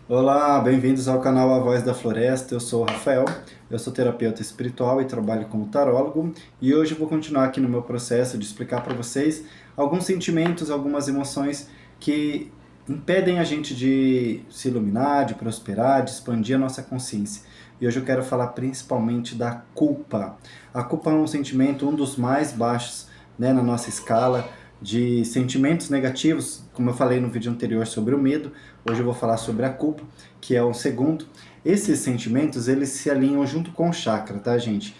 Olá, bem-vindos ao canal A Voz da Floresta. Eu sou o Rafael, eu sou terapeuta espiritual e trabalho como tarólogo, e hoje eu vou continuar aqui no meu processo de explicar para vocês alguns sentimentos, algumas emoções que impedem a gente de se iluminar, de prosperar, de expandir a nossa consciência. E hoje eu quero falar principalmente da culpa. A culpa é um sentimento, um dos mais baixos, né, na nossa escala de sentimentos negativos, como eu falei no vídeo anterior sobre o medo. Hoje eu vou falar sobre a culpa, que é o segundo. Esses sentimentos, eles se alinham junto com o chakra, tá, gente?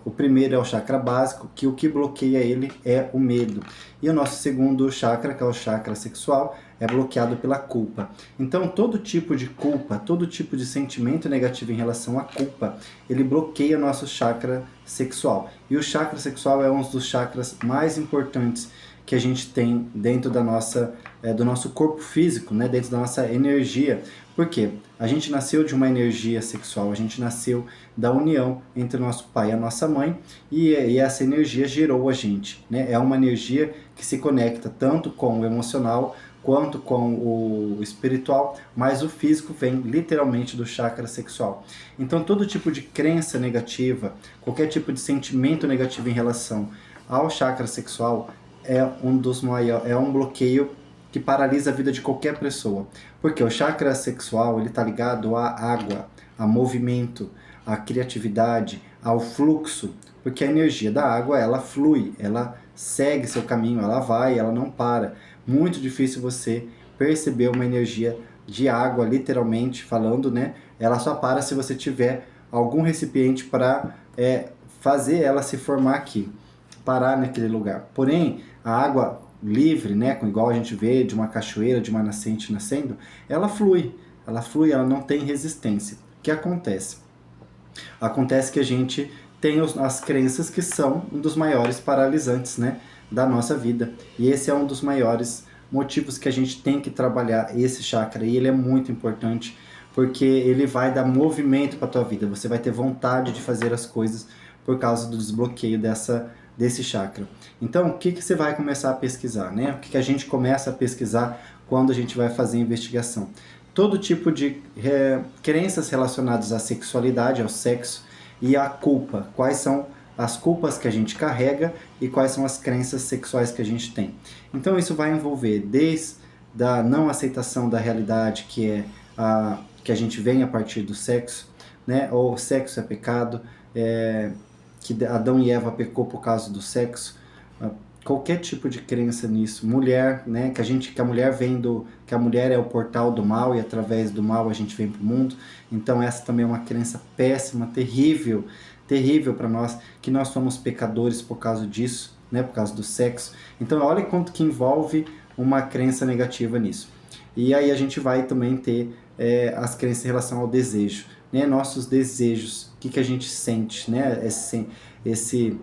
O primeiro é o chakra básico, que o que bloqueia ele é o medo. E o nosso segundo chakra, que é o chakra sexual, é bloqueado pela culpa. Então, todo tipo de culpa, todo tipo de sentimento negativo em relação à culpa, ele bloqueia o nosso chakra sexual. E o chakra sexual é um dos chakras mais importantes que a gente tem dentro da nossa, do nosso corpo físico, né? Dentro da nossa energia. Por quê? A gente nasceu de uma energia sexual, a gente nasceu da união entre o nosso pai e a nossa mãe, e essa energia gerou a gente, né? É uma energia que se conecta tanto com o emocional quanto com o espiritual, mas o físico vem literalmente do chakra sexual. Então todo tipo de crença negativa, qualquer tipo de sentimento negativo em relação ao chakra sexual é um dos maiores, é um bloqueio que paralisa a vida de qualquer pessoa. Porque o chakra sexual, ele está ligado à água, a movimento, à criatividade, ao fluxo, porque a energia da água, ela flui, ela segue seu caminho, ela vai, ela não para. Muito difícil você perceber uma energia de água, literalmente falando, né? Ela só para se você tiver algum recipiente para fazer ela se formar aqui, parar naquele lugar. Porém, a água livre, né, igual a gente vê de uma cachoeira, de uma nascente nascendo, ela flui, ela não tem resistência. O que acontece? Acontece que a gente tem as crenças que são um dos maiores paralisantes, né, da nossa vida. E esse é um dos maiores motivos que a gente tem que trabalhar esse chakra. E ele é muito importante porque ele vai dar movimento para a tua vida. Você vai ter vontade de fazer as coisas por causa do desbloqueio desse chakra. Então, o que, que você vai começar a pesquisar, né? O que, que a gente começa a pesquisar quando a gente vai fazer investigação? Todo tipo de crenças relacionadas à sexualidade, ao sexo e à culpa. Quais são as culpas que a gente carrega e quais são as crenças sexuais que a gente tem. Então isso vai envolver desde a não aceitação da realidade, que é que a gente vem a partir do sexo, né? Ou sexo é pecado, que Adão e Eva pecou por causa do sexo, qualquer tipo de crença nisso. Mulher, né, que a mulher vem que a mulher é o portal do mal e através do mal a gente vem para o mundo. Então essa também é uma crença péssima, terrível, terrível para nós, que nós somos pecadores por causa disso, né, por causa do sexo. Então olha quanto que envolve uma crença negativa nisso. E aí a gente vai também ter as crenças em relação ao desejo, né, nossos desejos, o que, que a gente sente, né, esse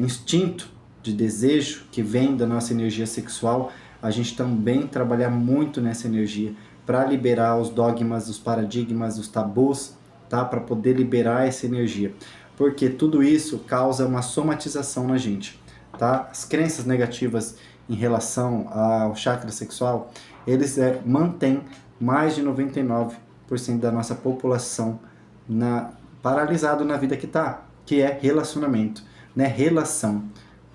instinto de desejo que vem da nossa energia sexual, a gente também trabalhar muito nessa energia para liberar os dogmas, os paradigmas, os tabus, tá? Para poder liberar essa energia. Porque tudo isso causa uma somatização na gente, tá? As crenças negativas em relação ao chakra sexual, eles mantêm mais de 99% da nossa população paralisado na vida que tá, que é relacionamento, né? Relação.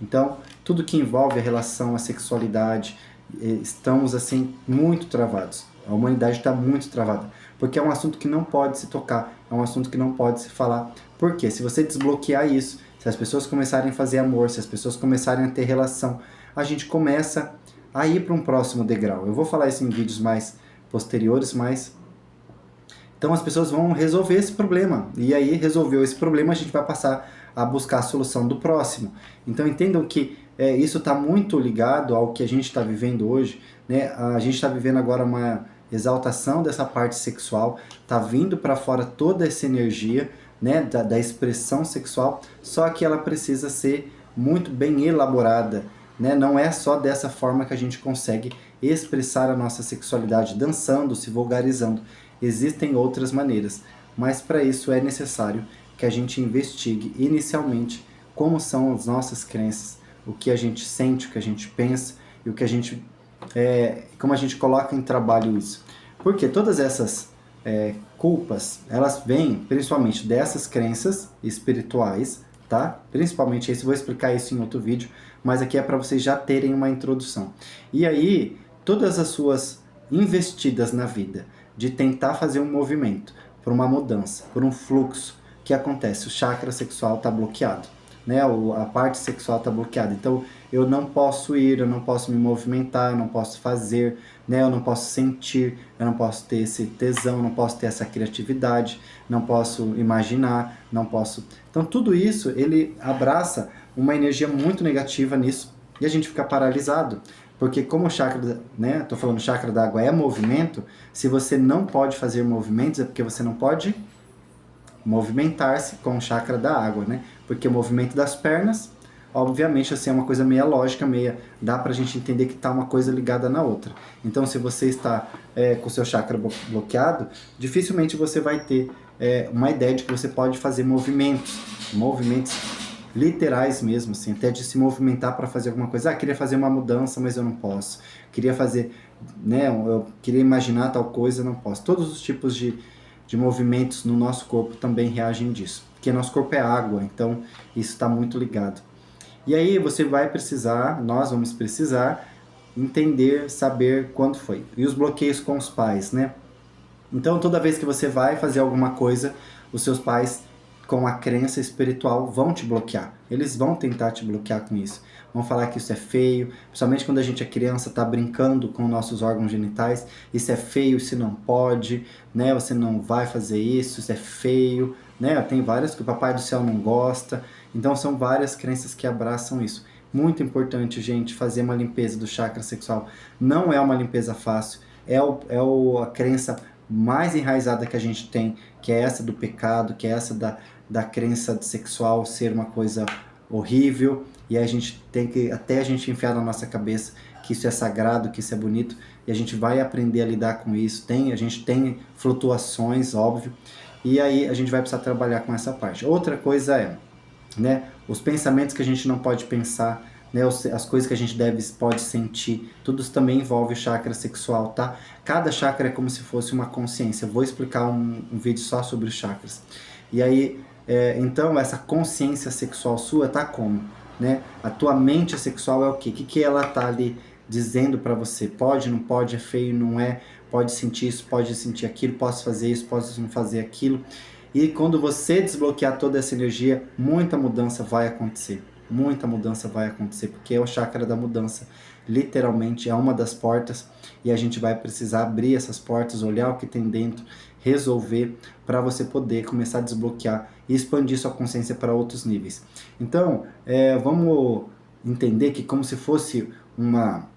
Então, tudo que envolve a relação, a sexualidade, estamos assim muito travados. A humanidade está muito travada, porque é um assunto que não pode se tocar, é um assunto que não pode se falar. Por quê? Se você desbloquear isso, se as pessoas começarem a fazer amor, se as pessoas começarem a ter relação, a gente começa a ir para um próximo degrau. Eu vou falar isso em vídeos mais posteriores, mas então as pessoas vão resolver esse problema. E aí, resolveu esse problema, a gente vai passar a buscar a solução do próximo. Então entendam que isso está muito ligado ao que a gente está vivendo hoje, né? A gente está vivendo agora uma exaltação dessa parte sexual, está vindo para fora toda essa energia, né, da expressão sexual, só que ela precisa ser muito bem elaborada, né? Não é só dessa forma que a gente consegue expressar a nossa sexualidade, dançando, se vulgarizando. Existem outras maneiras, mas para isso é necessário que a gente investigue inicialmente como são as nossas crenças, o que a gente sente, o que a gente pensa e o que a gente como a gente coloca em trabalho isso. Porque todas essas culpas, elas vêm principalmente dessas crenças espirituais, tá? Principalmente isso, vou explicar isso em outro vídeo, mas aqui é para vocês já terem uma introdução. E aí, todas as suas investidas na vida, de tentar fazer um movimento, por uma mudança, por um fluxo, que acontece? O chakra sexual está bloqueado, né? A parte sexual está bloqueada. Então, eu não posso ir, eu não posso me movimentar, eu não posso fazer, né? Eu não posso sentir, eu não posso ter esse tesão, não posso ter essa criatividade, não posso imaginar, não posso... Então, tudo isso, ele abraça uma energia muito negativa nisso e a gente fica paralisado. Porque como o chakra, né, tô falando chakra da água é movimento, se você não pode fazer movimentos é porque você não pode movimentar-se com o chakra da água, né? Porque o movimento das pernas, obviamente, assim, é uma coisa meia lógica, meia... Dá pra gente entender que tá uma coisa ligada na outra. Então, se você está com o seu chakra bloqueado, dificilmente você vai ter uma ideia de que você pode fazer movimentos literais mesmo, assim, até de se movimentar para fazer alguma coisa. Ah, queria fazer uma mudança, mas eu não posso. Queria fazer, né, eu queria imaginar tal coisa, eu não posso. Todos os tipos de movimentos no nosso corpo também reagem disso. Porque nosso corpo é água, então isso está muito ligado. E aí você vai precisar, nós vamos precisar entender, saber quando foi. E os bloqueios com os pais, né? Então toda vez que você vai fazer alguma coisa, os seus pais, com a crença espiritual, vão te bloquear. Eles vão tentar te bloquear com isso. Vão falar que isso é feio, principalmente quando a gente é criança, está brincando com nossos órgãos genitais. Isso é feio, isso não pode, né? Você não vai fazer isso é feio, né? Tem várias que o Papai do Céu não gosta. Então são várias crenças que abraçam isso. Muito importante, gente, fazer uma limpeza do chakra sexual. Não é uma limpeza fácil, a crença mais enraizada que a gente tem, que é essa do pecado, que é essa da crença sexual ser uma coisa horrível, e a gente tem que, até a gente enfiar na nossa cabeça que isso é sagrado, que isso é bonito, e a gente vai aprender a lidar com isso. A gente tem flutuações, óbvio, e aí a gente vai precisar trabalhar com essa parte. Outra coisa é, né, os pensamentos que a gente não pode pensar, né, as coisas que a gente pode sentir, tudo isso também envolve o chakra sexual, tá? Cada chakra é como se fosse uma consciência. Eu vou explicar um vídeo só sobre os chakras. E aí, então, essa consciência sexual sua tá como? Né? A tua mente sexual é o quê? O que ela tá ali dizendo para você? Pode, não pode, é feio, não é? Pode sentir isso, pode sentir aquilo, posso fazer isso, posso não fazer aquilo. E quando você desbloquear toda essa energia, muita mudança vai acontecer. Muita mudança vai acontecer, porque é o chakra da mudança. Literalmente é uma das portas e a gente vai precisar abrir essas portas, olhar o que tem dentro, resolver para você poder começar a desbloquear e expandir sua consciência para outros níveis. Então, vamos entender que como se fosse uma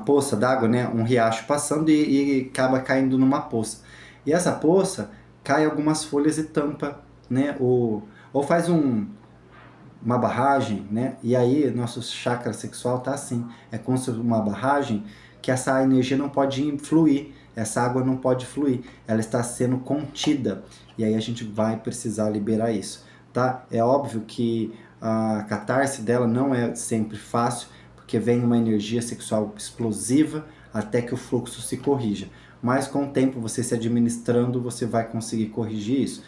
poça d'água, né? Um riacho passando e acaba caindo numa poça. E essa poça cai algumas folhas e tampa, né? Ou faz uma barragem, né? E aí nosso chakra sexual tá assim, é como se uma barragem que essa energia não pode fluir, essa água não pode fluir, ela está sendo contida, e aí a gente vai precisar liberar isso, tá? É óbvio que a catarse dela não é sempre fácil, porque vem uma energia sexual explosiva até que o fluxo se corrija, mas com o tempo, você se administrando, você vai conseguir corrigir isso.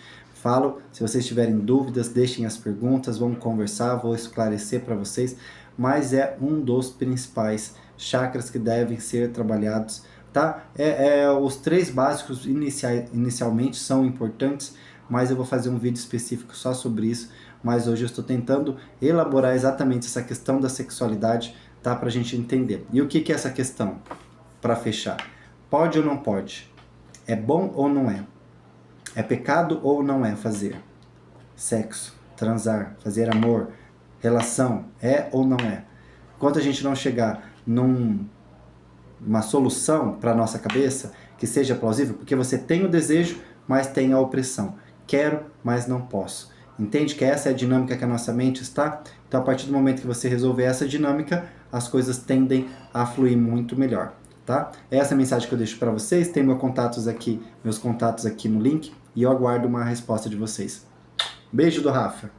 Se vocês tiverem dúvidas, deixem as perguntas, vamos conversar, vou esclarecer para vocês, mas é um dos principais chakras que devem ser trabalhados, tá? Os 3 básicos inicialmente são importantes, mas eu vou fazer um vídeo específico só sobre isso, mas hoje eu estou tentando elaborar exatamente essa questão da sexualidade, tá? Para a gente entender. E o que é essa questão? Para fechar, pode ou não pode? É bom ou não é? É pecado ou não é fazer? Sexo, transar, fazer amor, relação, é ou não é? Enquanto a gente não chegar numa solução para nossa cabeça, que seja plausível, porque você tem o desejo, mas tem a opressão. Quero, mas não posso. Entende que essa é a dinâmica que a nossa mente está? Então, a partir do momento que você resolver essa dinâmica, as coisas tendem a fluir muito melhor. Tá? Essa é a mensagem que eu deixo para vocês. Tem meus contatos aqui no link, e eu aguardo uma resposta de vocês. Beijo do Rafa.